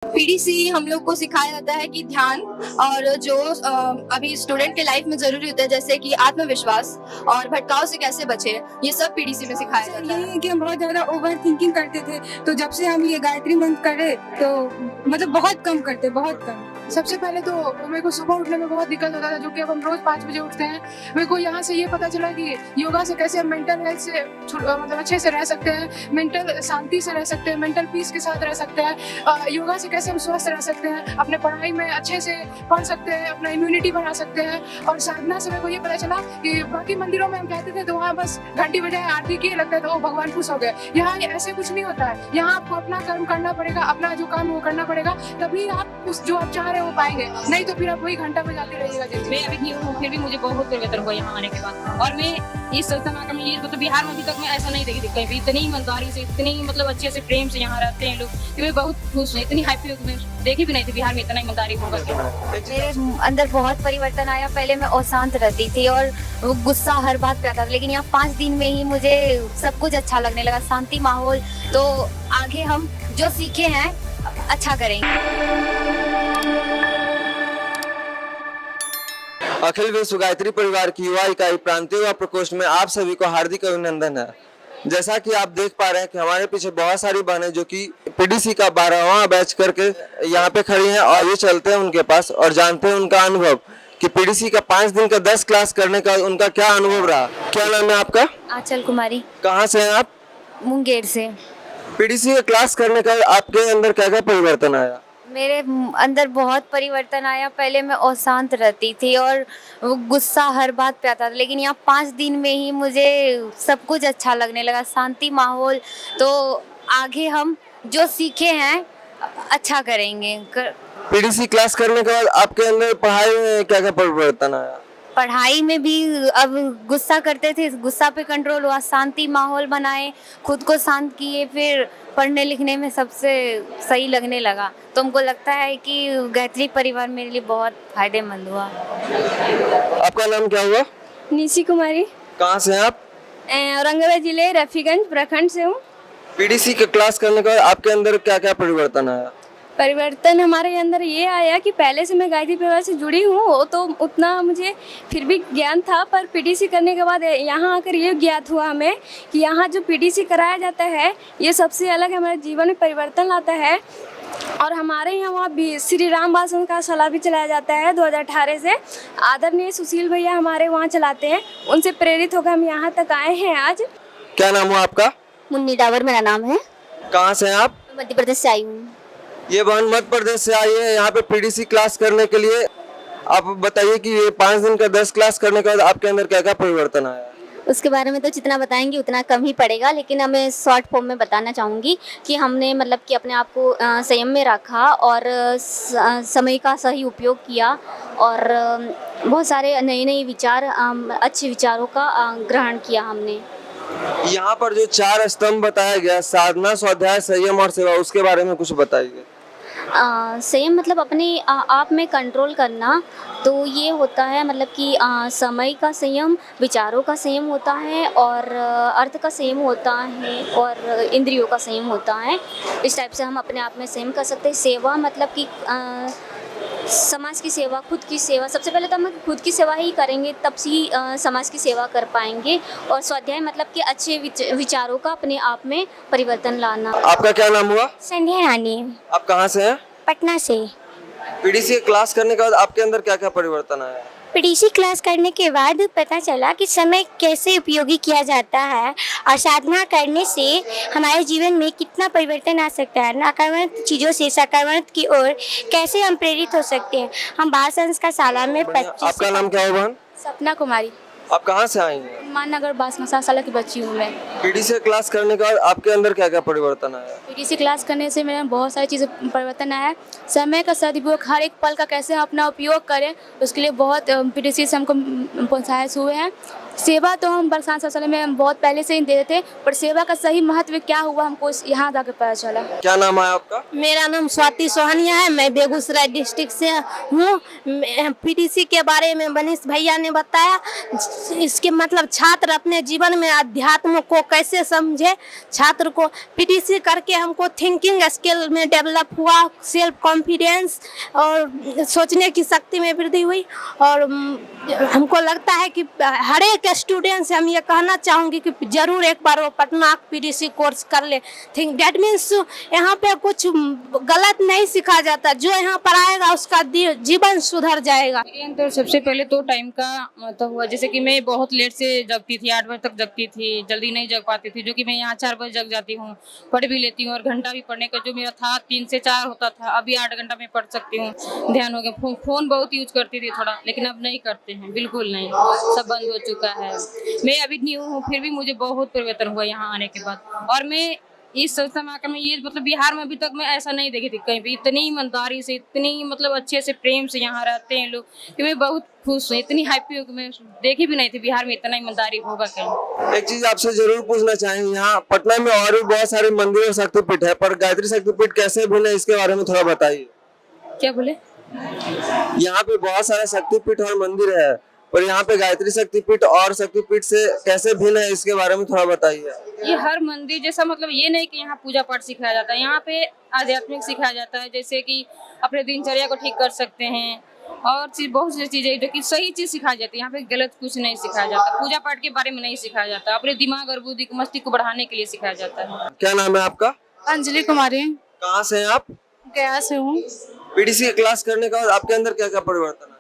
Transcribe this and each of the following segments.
PDC हम लोग को सिखाया जाता है कि ध्यान और जो अभी स्टूडेंट के लाइफ में जरूरी होता है, जैसे कि आत्मविश्वास और भटकाव से कैसे बचे, ये सब पीडीसी में सिखाया जाता यही है। है कि हम बहुत ज्यादा ओवर थिंकिंग करते थे, तो जब से हम ये गायत्री मंत्र करे तो मतलब बहुत कम करते, बहुत कम। सबसे पहले तो मेरे को सुबह उठने में बहुत दिक्कत होता था, जो कि अब हम रोज 5 बजे उठते हैं। मेरे को यहाँ से ये पता चला कि योगा से कैसे हम मेंटल हेल्थ से मतलब अच्छे से रह सकते हैं, मेंटल शांति से रह सकते हैं, मेंटल पीस के साथ रह सकते हैं। योगा से कैसे हम स्वस्थ रह सकते हैं, अपने पढ़ाई में अच्छे से पढ़ सकते हैं, अपना इम्यूनिटी बढ़ा सकते हैं। और साधना से मेरे को ये पता चला कि बाकी मंदिरों में हम कहते थे तो वहाँ बस घंटी बजाए आरती किए, लगता है तो भगवान खुश हो गए। यहाँ ऐसे कुछ नहीं होता है। यहाँ आपको अपना कर्म करना पड़ेगा, अपना जो काम वो करना पड़ेगा, तभी आप उस जो आप चाह रहे हैं वो पाएंगे, नहीं तो फिर आप वही घंटा बजाते रहिएगा। मैं अभी न्यू हूँ, फिर भी मुझे बहुत परिवर्तन हुआ यहाँ आने के बाद। और मैं ये सोचता हूँ कि मैं ये मतलब बिहार में अभी तक मैं ऐसा नहीं देखी थी कहीं भी, इतनी ईमानदारी से, इतनी मतलब अच्छे से प्रेम से यहाँ रहते हैं लोग कि मैं बहुत खुश हूँ। इतनी हैप्पी हूँ, मैं देखी भी नहीं थी बिहार में इतना ईमानदारी होगा। मेरे अंदर बहुत परिवर्तन आया। पहले मैं अशांत रहती थी और गुस्सा हर बात पे आता था, लेकिन यहाँ 5 दिन में ही मुझे सब कुछ अच्छा लगने लगा, शांति माहौल। तो आगे हम जो सीखे हैं अच्छा करेंगे। अखिल विश्व गायत्री परिवार की युवा इकाई प्रांतीय युवा प्रकोष्ठ में आप सभी को हार्दिक अभिनंदन है। जैसा कि आप देख पा रहे हैं कि हमारे पीछे बहुत सारी बहनें जो कि पीडीसी का 12वां बैच करके यहाँ पे खड़ी हैं, और ये चलते हैं उनके पास और जानते हैं उनका अनुभव कि पीडीसी का 5 दिन का 10 क्लास करने का उनका क्या अनुभव रहा। क्या नाम है आपका? आंचल कुमारी। कहाँ से हैं आप? मुंगेर से। पीडीसी का क्लास करने का आपके अंदर क्या क्या परिवर्तन आया? मेरे अंदर बहुत परिवर्तन आया। पहले मैं अशांत रहती थी और गुस्सा हर बात पे आता था, लेकिन यहाँ 5 दिन में ही मुझे सब कुछ अच्छा लगने लगा, शांति माहौल। तो आगे हम जो सीखे हैं अच्छा करेंगे। पीडीसी क्लास करने के बाद आपके अंदर पढ़ाई में क्या क्या परिवर्तन आया? पढ़ाई में भी अब गुस्सा करते थे, गुस्सा पे कंट्रोल हुआ, शांति माहौल बनाए, खुद को शांत किए, फिर पढ़ने लिखने में सबसे सही लगने लगा। तो हमको लगता है कि गायत्री परिवार मेरे लिए बहुत फायदेमंद हुआ। आपका नाम क्या हुआ? निशी कुमारी। कहाँ से हैं आप? औरंगाबाद जिले रफीगंज प्रखंड से हूँ। पीडीसी के क्लास करने के बाद आपके अंदर क्या क्या परिवर्तन आया? परिवर्तन हमारे अंदर ये आया कि पहले से मैं गायत्री परिवार से जुड़ी हूँ, तो उतना मुझे फिर भी ज्ञान था, पर पीडीसी करने के बाद यहाँ आकर ये ज्ञात हुआ हमें कि यहाँ जो पीडीसी कराया जाता है ये सबसे अलग हमारे जीवन में परिवर्तन लाता है। और हमारे यहाँ वहाँ भी श्री राम बासन का शाला भी चलाया जाता है 2018 से। आदरणीय सुशील भैया हमारे वहाँ चलाते हैं, उनसे प्रेरित होकर हम यहाँ तक आए हैं आज। क्या नाम हुआ आपका? मुन्नी डावर मेरा नाम है। कहाँ से हैं आप? मध्य प्रदेश से आई हूँ। ये बहन मध्य प्रदेश से आई है यहाँ पे पीडीसी क्लास करने के लिए। आप बताइए कि ये 5 दिन का 10 क्लास करने के बाद आपके अंदर क्या क्या परिवर्तन आया? उसके बारे में तो जितना बताएंगे उतना कम ही पड़ेगा, लेकिन मैं शॉर्ट फॉर्म में बताना चाहूँगी कि हमने मतलब कि अपने आप को संयम में रखा और समय का सही उपयोग किया, और बहुत सारे नए नए विचार, अच्छे विचारों का ग्रहण किया हमने। यहाँ पर जो 4 स्तंभ बताया गया, साधना, स्वाध्याय, संयम और सेवा, उसके बारे में कुछ बताइए। संयम मतलब अपने आप में कंट्रोल करना। तो ये होता है मतलब कि समय का संयम, विचारों का संयम होता है, और अर्थ का संयम होता है, और इंद्रियों का संयम होता है। इस टाइप से हम अपने आप में संयम कर सकते हैं। सेवा मतलब कि समाज की सेवा, खुद की सेवा। सबसे पहले तो हम खुद की सेवा ही करेंगे, तब ही समाज की सेवा कर पाएंगे। और स्वाध्याय मतलब कि अच्छे विचारों का अपने आप में परिवर्तन लाना। आपका क्या नाम हुआ? संध्या रानी। आप कहाँ से हैं? पटना से। पीडीसी क्लास करने के बाद आपके अंदर क्या क्या परिवर्तन आया? पीडीसी क्लास करने के बाद पता चला कि समय कैसे उपयोगी किया जाता है, और साधना करने से हमारे जीवन में कितना परिवर्तन आ सकता है। नकारात्मक चीज़ों से सकारात्मक की ओर कैसे हम प्रेरित हो सकते हैं। हम बाल संस्कार शाला में 25। आपका नाम क्या है बहन? सपना कुमारी। आप कहाँ से आई हैं? माननगर बासमसा साल की बच्ची हूँ मैं। पीडीसी क्लास करने के बाद आपके अंदर क्या क्या परिवर्तन आया? पीडीसी क्लास करने से मेरे बहुत सारी चीज़ें परिवर्तन आया है। समय का सदुपयोग, हर एक पल का कैसे हम अपना उपयोग करें, उसके लिए बहुत पीडीसी से हमको प्रोत्साहित हुए हैं। सेवा तो हम बरसात शौचालय में हम बहुत पहले से ही देते थे, पर सेवा का सही महत्व क्या हुआ हमको यहाँ जाकर पता चला। क्या नाम है आपका? मेरा नाम स्वाति सोहनिया है, मैं बेगूसराय डिस्ट्रिक्ट से हूँ। पीटीसी के बारे में मनीष भैया ने बताया, इसके मतलब छात्र अपने जीवन में अध्यात्म को कैसे समझे। छात्र को पीटीसी करके हमको थिंकिंग स्किल में डेवलप हुआ, सेल्फ कॉन्फिडेंस और सोचने की शक्ति में वृद्धि हुई। और हमको लगता है कि हर एक स्टूडेंट से हम ये कहना चाहूँगी कि जरूर एक बार वो पटना पीटीसी कोर्स कर ले। थिंक दैट मीन्स यहाँ पे कुछ गलत नहीं सिखाया जाता, जो यहाँ पर आएगा उसका जीवन सुधर जाएगा। मेरे अंदर सबसे पहले तो टाइम का मतलब हुआ, जैसे कि मैं बहुत लेट से जगती थी, 8 बजे तक जगती थी, जल्दी नहीं जग पाती थी, जो कि मैं यहाँ 4 बजे जग जाती हूँ, पढ़ भी लेती हूँ। और घंटा भी पढ़ने का जो मेरा था 3 से 4 होता था, अभी 8 घंटा में पढ़ सकती हूँ। ध्यान हो गया। फोन बहुत यूज करती थी थोड़ा, लेकिन अब नहीं करते हैं, बिल्कुल नहीं, सब बंद हो चुका है। मैं अभी न्यू हूँ, फिर भी मुझे बहुत परिवर्तन हुआ यहाँ आने के बाद। और मैं इस संस्था में आकर मैं ये मतलब बिहार में अभी तक मैं ऐसा नहीं देखी थी कहीं भी, इतनी ईमानदारी से, इतनी मतलब अच्छे से प्रेम से यहाँ रहते हैं लोग कि मैं बहुत खुश हूँ। इतनी हैप्पी हूँ कि मैं देखी भी नहीं थी बिहार में इतना ईमानदारी होगा कहीं। एक चीज आपसे जरूर पूछना चाहेंगे, यहाँ पटना में और भी बहुत सारे मंदिर और शक्तिपीठ है, पर गायत्री शक्तिपीठ कैसे भिन्न है, इसके बारे में थोड़ा बताइए। क्या बोले? यहाँ पे बहुत सारे शक्तिपीठ और मंदिर है, पर यहाँ पे गायत्री शक्तिपीठ और शक्तिपीठ से कैसे भिन्न है, इसके बारे में थोड़ा बताइए। ये हर मंदिर जैसा मतलब ये नहीं कि यहाँ पूजा पाठ सिखाया जाता है, यहाँ पे आध्यात्मिक सिखाया जाता है, जैसे कि अपने दिनचर्या को ठीक कर सकते हैं और बहुत सी चीजें जो कि सही चीज सिखाई जाती है। यहाँ पे गलत कुछ नहीं सिखाया जाता, पूजा पाठ के बारे में नहीं सिखाया जाता, अपने दिमाग और बुद्धि को मस्तिष्क को बढ़ाने के लिए सिखाया जाता है। क्या नाम है आपका? अंजलि कुमारी, कहाँ से हैं आप? गया से हूँ। पीटीसी की क्लास करने के बाद आपके अंदर क्या क्या परिवर्तन है?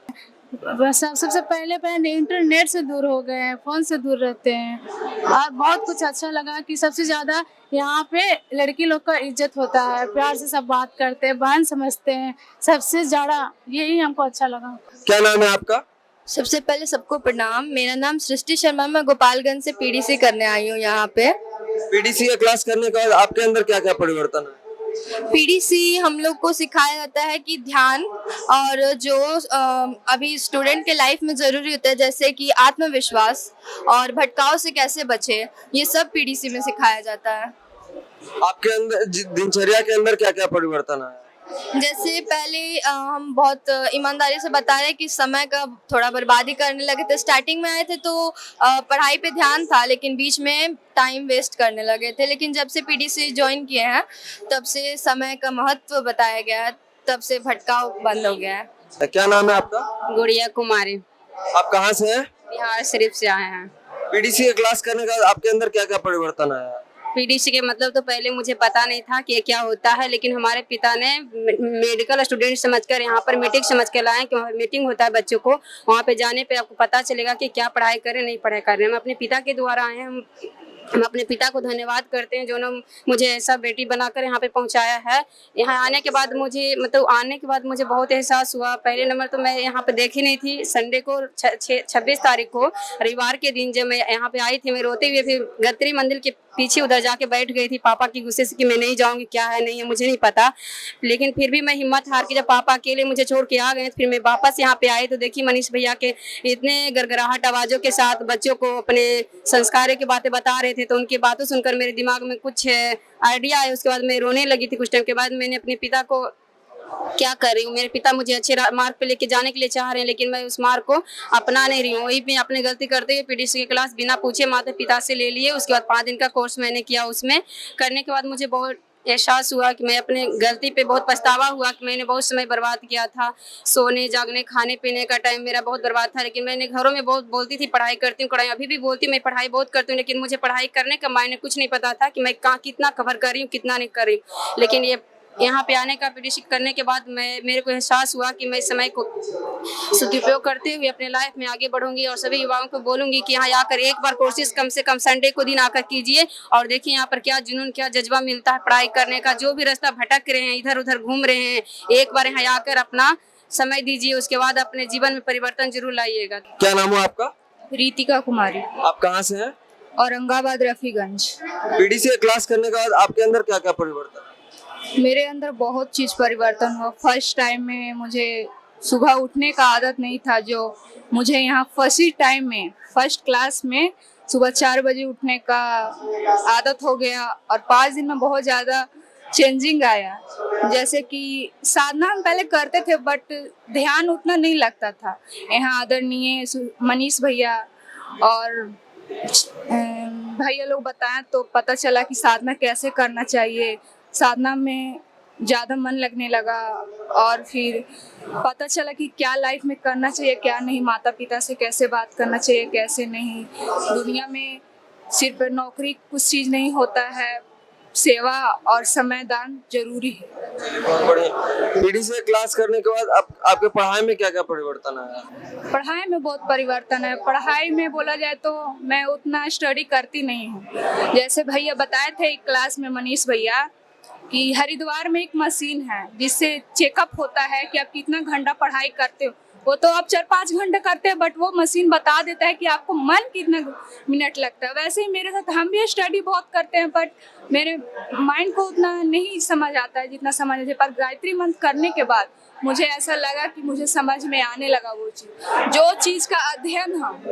बस अब सबसे पहले इंटरनेट से दूर हो गए हैं, फोन से दूर रहते हैं। और बहुत कुछ अच्छा लगा कि सबसे ज्यादा यहाँ पे लड़की लोग का इज्जत होता है, प्यार से सब बात करते हैं, बहन समझते हैं, सबसे ज्यादा यही हमको अच्छा लगा। क्या नाम है आपका? सबसे पहले सबको प्रणाम, मेरा नाम सृष्टि शर्मा, मैं गोपालगंज से पीडीसी करने आई हूँ यहाँ पे। पीटीसी की क्लास करने के बाद आपके अंदर क्या क्या परिवर्तन है? पीडीसी हम लोग को सिखाया जाता है कि ध्यान और जो अभी स्टूडेंट के लाइफ में ज़रूरी होता है, जैसे कि आत्मविश्वास और भटकाव से कैसे बचे, ये सब पीडीसी में सिखाया जाता है। आपके अंदर दिनचर्या के अंदर क्या क्या परिवर्तन है? जैसे पहले हम बहुत ईमानदारी से बता रहे हैं कि समय का थोड़ा बर्बादी करने लगे थे। स्टार्टिंग में आए थे तो पढ़ाई पे ध्यान था, लेकिन बीच में टाइम वेस्ट करने लगे थे। लेकिन जब से पीडीसी ज्वाइन किए हैं तब से समय का महत्व बताया गया है, तब से भटकाव बंद हो गया है। क्या नाम है आपका? गुड़िया कुमारी, आप कहाँ से हैं? बिहार शरीफ से आए हैं। पीटीसी की क्लास करने के बाद आपके अंदर क्या क्या परिवर्तन आया? पीडीसी के मतलब तो पहले मुझे पता नहीं था कि ये क्या होता है, लेकिन हमारे पिता ने मेडिकल स्टूडेंट समझकर यहाँ पर मीटिंग समझ कर लाए कि वहाँ मीटिंग होता है बच्चों को, वहाँ पे जाने पे आपको पता चलेगा कि क्या पढ़ाई करें नहीं पढ़ाई करें। हम अपने पिता के द्वारा आए हैं, हम अपने पिता को धन्यवाद करते हैं जो मुझे ऐसा बेटी बनाकर यहाँ पे पहुँचाया है। यहाँ आने के बाद मुझे बहुत एहसास हुआ। पहले नंबर तो मैं यहाँ पे देखी नहीं थी। संडे को 26 तारीख को रविवार के दिन जब मैं यहाँ पे आई थी, मैं रोते हुए फिर गायत्री मंदिर के पीछे उधर जाके बैठ गई थी पापा की गुस्से से कि मैं नहीं जाऊंगी, क्या है नहीं है मुझे नहीं पता। लेकिन फिर भी मैं हिम्मत हार के जब पापा अकेले मुझे छोड़ के आ गए, फिर मैं वापस यहाँ पे आई तो देखी मनीष भैया के इतने गड़गड़ाहट आवाजों के साथ बच्चों को अपने संस्कारों की बातें बता रहे थे। तो उनकी बातों सुनकर मेरे दिमाग में कुछ आइडिया आया। उसके बाद मैं रोने लगी थी। कुछ टाइम के बाद मैंने अपने पिता को क्या कर रही हूँ, मेरे पिता मुझे अच्छे मार्ग पे लेके जाने के लिए चाह रहे हैं, लेकिन मैं उस मार्ग को अपना नहीं रही हूँ। वही भी अपने गलती करते हुए पीडीसी की क्लास बिना पूछे माता पिता से ले लिए। उसके बाद 5 दिन का कोर्स मैंने किया। उसमें करने के बाद मुझे बहुत एहसास हुआ कि मैं अपने गलती पे बहुत पछतावा हुआ कि मैंने बहुत समय बर्बाद किया था। सोने जागने खाने पीने का टाइम मेरा बहुत बर्बाद था। लेकिन मैंने घरों में बहुत बोलती थी पढ़ाई करती हूँ, अभी भी बोलती हूँ मैं पढ़ाई बहुत करती हूँ, लेकिन मुझे पढ़ाई करने का मायने कुछ नहीं पता था कि मैं कितना कवर कर रही हूँ कितना नहीं कर रही हूँ। लेकिन ये यहाँ पे आने का पीडीसी करने के बाद मेरे को एहसास हुआ कि मैं समय को सदुपयोग करते हुए अपने लाइफ में आगे बढ़ूंगी और सभी युवाओं को बोलूंगी कि यहाँ आकर एक बार कोशिश कम से कम संडे को दिन आकर कीजिए और देखिए यहाँ पर क्या जुनून क्या जज्बा मिलता है पढ़ाई करने का। जो भी रास्ता भटक रहे हैं, इधर उधर घूम रहे हैं, एक बार यहाँ आकर अपना समय दीजिए, उसके बाद अपने जीवन में परिवर्तन जरूर लाइएगा। क्या नाम है आपका? रीतिका कुमारी, आप कहाँ से हैं? औरंगाबाद रफीगंज। पीडीसी की क्लास करने के बाद आपके अंदर क्या क्या परिवर्तन है? मेरे अंदर बहुत चीज़ परिवर्तन हुआ। फर्स्ट टाइम में मुझे सुबह उठने का आदत नहीं था, जो मुझे यहाँ फर्स्ट क्लास में सुबह 4 बजे उठने का आदत हो गया और 5 दिन में बहुत ज़्यादा चेंजिंग आया। जैसे कि साधना हम पहले करते थे बट ध्यान उतना नहीं लगता था। यहाँ आदरणीय मनीष भैया और भैया लोग बताएं तो पता चला कि साधना कैसे करना चाहिए। साधना में ज़्यादा मन लगने लगा और फिर पता चला कि क्या लाइफ में करना चाहिए क्या नहीं, माता पिता से कैसे बात करना चाहिए कैसे नहीं। दुनिया में सिर्फ नौकरी कुछ चीज़ नहीं होता है, सेवा और समय दान जरूरी है। बहुत बढ़िया। पीडी से क्लास करने के बाद आपके पढ़ाई में क्या क्या परिवर्तन आया? पढ़ाई में बहुत परिवर्तन है। पढ़ाई में बोला जाए तो मैं उतना स्टडी करती नहीं हूँ। जैसे भैया बताए थे क्लास में मनीष भैया कि हरिद्वार में एक मशीन है जिससे चेकअप होता है कि आप कितना घंटा पढ़ाई करते हो। वो तो आप 4-5 घंटे करते हैं बट वो मशीन बता देता है कि आपको मन कितना मिनट लगता है। वैसे ही मेरे साथ हम भी स्टडी बहुत करते हैं बट मेरे माइंड को उतना नहीं समझ आता है जितना समझ आता है। पर गायत्री मंत्र करने के बाद मुझे ऐसा लगा कि मुझे समझ में आने लगा वो चीज़। जो चीज़ का अध्ययन हम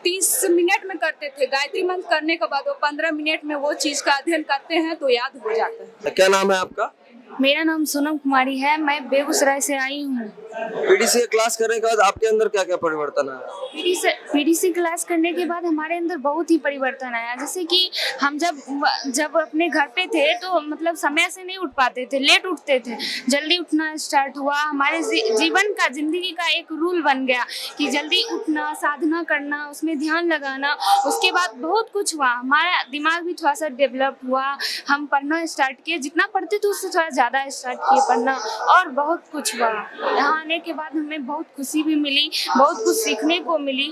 30 मिनट में करते थे, गायत्री मंत्र करने के बाद वो 15 मिनट में वो चीज़ का अध्ययन करते हैं तो याद हो जाता है। क्या नाम है आपका? मेरा नाम सोनम कुमारी है, मैं बेगूसराय से आई हूँ। पीडीसी क्लास करने के बाद आपके अंदर क्या क्या परिवर्तन आया? पीडीसी क्लास करने के बाद हमारे अंदर बहुत ही परिवर्तन आया। जैसे कि हम जब अपने घर पे थे तो मतलब समय से नहीं उठ पाते थे, लेट उठते थे। जल्दी उठना स्टार्ट हुआ। हमारे जीवन का जिंदगी का एक रूल बन गया कि जल्दी उठना, साधना करना, उसमें ध्यान लगाना। उसके बाद बहुत कुछ हुआ, हमारा दिमाग भी थोड़ा सा डेवलप हुआ। हम पढ़ना स्टार्ट किए, जितना पढ़ते थे उससे थोड़ा ज़्यादा स्टार्ट किए पढ़ना और बहुत कुछ हुआ। यहाँ आने के बाद हमें बहुत खुशी भी मिली, बहुत कुछ सीखने को मिली।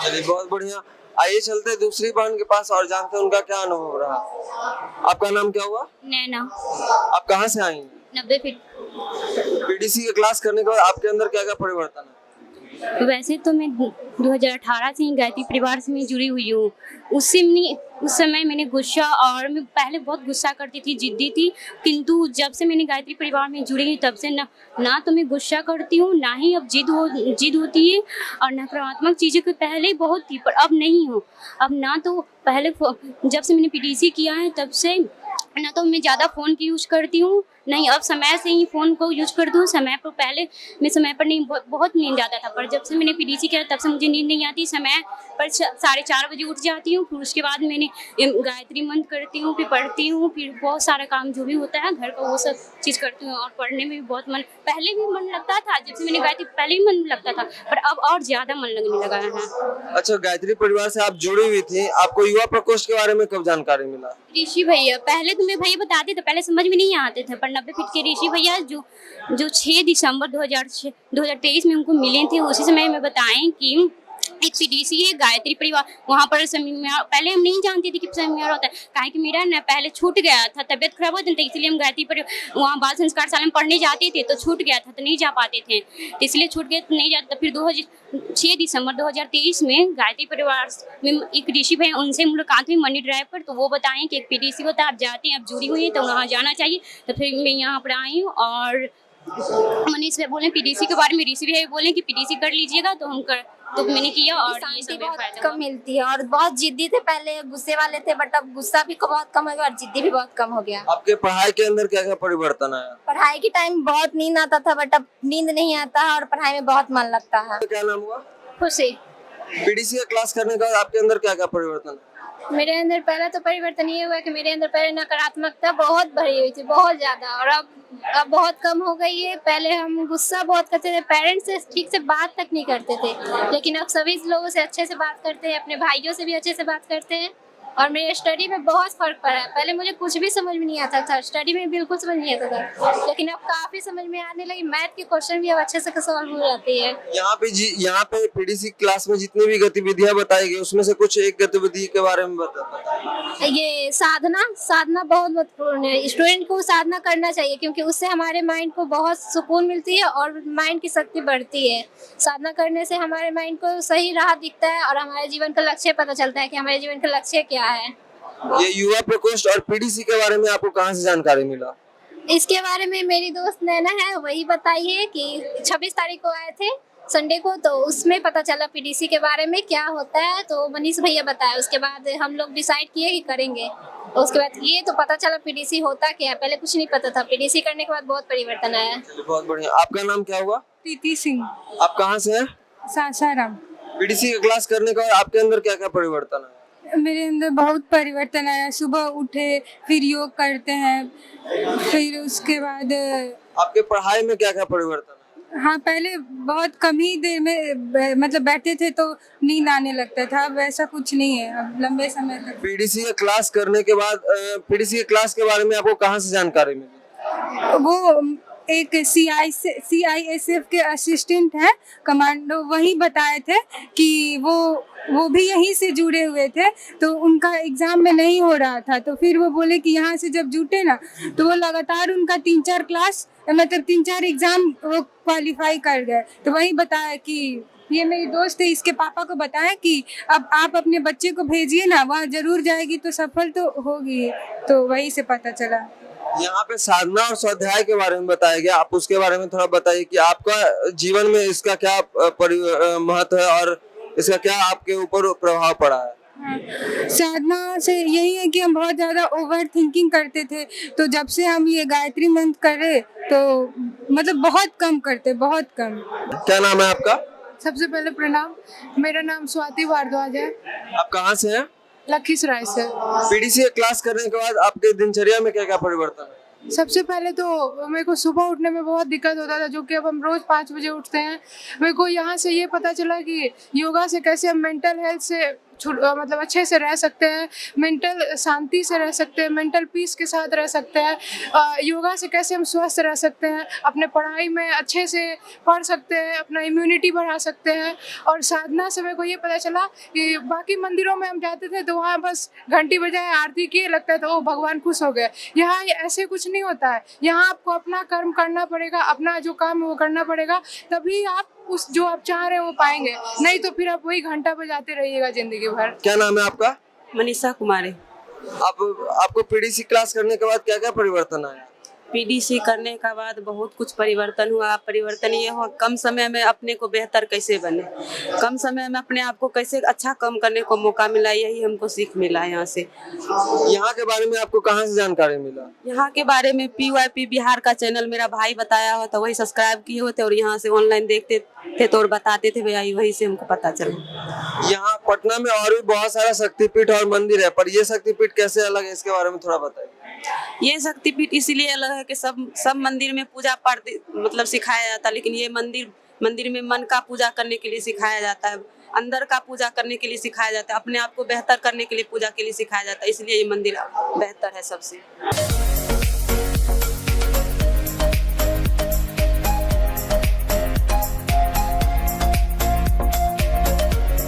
चलिए बहुत बढ़िया। आइए चलते हैं दूसरी बहन के पास और जानते हैं उनका क्या अनुभव रहा। आपका नाम क्या हुआ? नैना। आप कहाँ से आई? 90 फीट। पीडीसी की क्लास करने के बाद आपके अंदर क्या क्या परिवर्तन है? वैसे तो मैं 2018 से ही गायत्री परिवार से मैं जुड़ी हुई हूँ। उस समय मैंने गुस्सा, और मैं पहले बहुत गुस्सा करती थी, जिद्दी थी, किंतु जब से मैंने गायत्री परिवार में जुड़ी हूँ तब से ना तो मैं गुस्सा करती हूँ, ना ही अब जिद होती है। और नकारात्मक चीज़ों के पहले बहुत थी पर अब नहीं हूँ। अब ना तो पहले जब से मैंने पीडीसी किया है तब से ना तो मैं ज़्यादा फ़ोन की यूज करती हूँ, नहीं अब समय से ही फ़ोन को यूज करती हूँ। समय पर पहले मैं समय पर नहीं, बहुत नींद आता था, पर जब से मैंने पीडीसी किया तब से मुझे नींद नहीं आती। समय पर 4:30 बजे उठ जाती हूँ। फिर उसके बाद मैंने गायत्री मंत्र करती हूँ, फिर पढ़ती हूँ, फिर बहुत सारा काम जो भी होता है घर का वो सब चीज़ करती हूँ। और पढ़ने में भी बहुत मन, पहले भी मन लगता था, जब से मैंने गायत्री पहले भी मन लगता था पर अब और ज़्यादा मन लगने लगा है। अच्छा, गायत्री परिवार से आप जुड़ी हुई थी, आपको युवा प्रकोष्ठ के बारे में कब जानकारी मिला? ऋषि भैया, पहले तो मैं भैया बताते थे, पहले समझ में नहीं आते थे, पर 90 फीट के ऋषि भैया जो 6 दिसंबर 2023 में उनको मिले थे, उसी समय में बताएं कि एक पीडीसी है गायत्री परिवार, वहाँ पर सेमिनार, पहले हम नहीं जानते थे कि सेमिनार होता है, काहे कि मेरा ना पहले छूट गया था, तबियत खराब होती थी, इसलिए हम गायत्री पर वहाँ बाल संस्कार शाला में पढ़ने जाते थे तो छूट गया था, तो नहीं जा पाते थे, तो इसलिए छूट गए तो नहीं जाते। फिर 6 दिसंबर 2023 में गायत्री परिवार में एक ऋषि भाई, उनसे मुलाकात हुई मनी ड्राइव पर, तो वो बताएं कि एक पीडीसी होता है, आप जाते हैं, आप जुड़ी हुई है तो वहाँ जाना चाहिए। तो फिर मैं यहाँ पर आई हूँ और मनीष भाई बोले पीडीसी के बारे में, ऋषि भाई बोले कि पीडीसी कर लीजिएगा, तो मैंने किया और ये सब बहुत फायदा कम मिलती है। और बहुत जिद्दी थे, पहले गुस्से वाले थे बट अब गुस्सा भी बहुत कम हो गया और जिद्दी भी बहुत कम हो गया। आपके पढ़ाई के अंदर क्या क्या परिवर्तन आया? पढ़ाई के टाइम बहुत नींद आता था बट अब नींद नहीं आता है और पढ़ाई में बहुत मन लगता है। क्या नाम हुआ? खुशी। पीडीसी का क्लास करने के बाद आपके अंदर क्या क्या परिवर्तन है? मेरे अंदर पहला तो परिवर्तन ये हुआ कि मेरे अंदर पहले नकारात्मकता बहुत भरी हुई थी, बहुत ज्यादा, और अब बहुत कम हो गई है। पहले हम गुस्सा बहुत करते थे, पेरेंट्स से ठीक से बात तक नहीं करते थे, लेकिन अब सभी लोगों से अच्छे से बात करते हैं, अपने भाइयों से भी अच्छे से बात करते हैं। और मेरे स्टडी में बहुत फर्क पड़ा है। पहले मुझे कुछ भी समझ में नहीं आता था, स्टडी में बिल्कुल समझ नहीं आता था, लेकिन अब काफी समझ में आने लगी। मैथ के क्वेश्चन भी अब अच्छे से सॉल्व हो जाती है। यहाँ पे पीडीसी क्लास में जितनी भी गतिविधियां बताई गई उसमें से कुछ एक गतिविधि के बारे में बताइए। ये साधना बहुत महत्वपूर्ण है। स्टूडेंट को साधना करना चाहिए क्योंकि उससे हमारे माइंड को बहुत सुकून मिलती है और माइंड की शक्ति बढ़ती है। साधना करने से हमारे माइंड को सही राह दिखता है और हमारे जीवन का लक्ष्य पता चलता है कि हमारे जीवन का लक्ष्य क्या है। ये युवा प्रकोष्ठ और पीडीसी के बारे में आपको कहाँ से जानकारी मिला? इसके बारे में मेरी दोस्त नैना है, वही बताई है कि 26 तारीख को आए थे संडे को, तो उसमें पता चला पीडीसी के बारे में क्या होता है, तो मनीष भैया बताया। उसके बाद हम लोग डिसाइड किए कि करेंगे। उसके बाद ये तो पता चला पीडीसी होता क्या है, पहले कुछ नहीं पता था। पीडीसी करने के बाद बहुत परिवर्तन आया। चलिए, बहुत बढ़िया। आपका नाम क्या हुआ? प्रीति सिंह, आप कहाँ से हैं? सासाराम। पीडीसी का क्लास करने के बाद आपके अंदर क्या क्या परिवर्तन आया? मेरे अंदर बहुत परिवर्तन आया। सुबह उठे, फिर योग करते हैं, फिर उसके बाद आपके पढ़ाई में क्या क्या परिवर्तन आया? हाँ, पहले बहुत कम ही देर में मतलब बैठते थे तो नींद आने लगता था। अब वैसा कुछ नहीं है, अब लंबे समय तक। पीडीसी का क्लास करने के बाद पीडीसी के क्लास के बारे में आपको कहाँ से जानकारी मिली? वो एक CISF के असिस्टेंट हैं, कमांडो, वही बताए थे कि वो भी यहीं से जुड़े हुए थे, तो उनका एग्जाम में नहीं हो रहा था, तो फिर वो बोले कि यहाँ से जब जुटे ना, तो वो लगातार उनका 3-4 क्लास मतलब 3-4 एग्जाम वो क्वालिफाई कर गए। तो वही बताया कि ये मेरी दोस्त है, इसके पापा को बताया कि अब आप अपने बच्चे को भेजिए ना, वहाँ जरूर जाएगी तो सफल तो होगी। तो वही से पता चला। यहाँ पे साधना और स्वाध्याय के बारे में बताया गया, आप उसके बारे में थोड़ा बताइए कि आपका जीवन में इसका क्या महत्व है और इसका क्या आपके ऊपर प्रभाव पड़ा है? साधना से यही है कि हम बहुत ज्यादा ओवर थिंकिंग करते थे, तो जब से हम ये गायत्री मंत्र करे तो मतलब बहुत कम करते, बहुत कम। क्या नाम है आपका? सबसे पहले प्रणाम, मेरा नाम स्वाति भारद्वाज है, आप कहाँ से हैं? लखीसराय से। पीडीसी क्लास करने के बाद आपके दिनचर्या में क्या क्या परिवर्तन है? सबसे पहले तो मेरे को सुबह उठने में बहुत दिक्कत होता था, जो कि अब हम रोज 5 बजे उठते हैं। मेरे को यहाँ से ये पता चला कि योगा से कैसे हम मेंटल हेल्थ से मतलब अच्छे से रह सकते हैं, मेंटल शांति से रह सकते हैं, मेंटल पीस के साथ रह सकते हैं। योगा से कैसे हम स्वस्थ रह सकते हैं, अपने पढ़ाई में अच्छे से पढ़ सकते हैं, अपना इम्यूनिटी बढ़ा सकते हैं। और साधना से मेरे को ये पता चला कि बाकी मंदिरों में हम जाते थे तो वहाँ बस घंटी बजाए, आरती किए, लगता था ओ भगवान खुश हो गए। यहाँ ऐसे कुछ नहीं होता है। यहाँ आपको अपना कर्म करना पड़ेगा, अपना जो काम है वो करना पड़ेगा, तभी आप उस जो आप चाह रहे हैं वो पाएंगे, नहीं तो फिर आप वही घंटा बजाते रहिएगा जिंदगी भर। क्या नाम है आपका? मनीषा कुमारी। आपको पीडीसी क्लास करने के बाद क्या क्या परिवर्तन आया? पीडीसी करने का बाद बहुत कुछ परिवर्तन हुआ। परिवर्तन ये हुआ, कम समय में अपने को बेहतर कैसे बने, कम समय में अपने आप को कैसे अच्छा काम करने को मौका मिला, यही हमको सीख मिला यहाँ से। यहाँ के बारे में आपको कहाँ से जानकारी मिला? यहाँ के बारे में PYP बिहार का चैनल मेरा भाई बताया हुआ था, वही सब्सक्राइब किए होते और यहाँ से ऑनलाइन देखते थे तो और बताते थे भैया, वही से हमको पता चला। यहाँ पटना में और भी बहुत सारा शक्तिपीठ और मंदिर है, पर ये शक्तिपीठ कैसे अलग है, इसके बारे में थोड़ा बताइए। ये शक्तिपीठ इसलिए अलग है कि सब मंदिर में पूजा पाठ मतलब सिखाया जाता है, लेकिन ये मंदिर में मन का पूजा करने के लिए सिखाया जाता है, अंदर का पूजा करने के लिए सिखाया जाता है, अपने आप को बेहतर करने के लिए पूजा के लिए सिखाया जाता है, इसलिए ये मंदिर बेहतर है सबसे।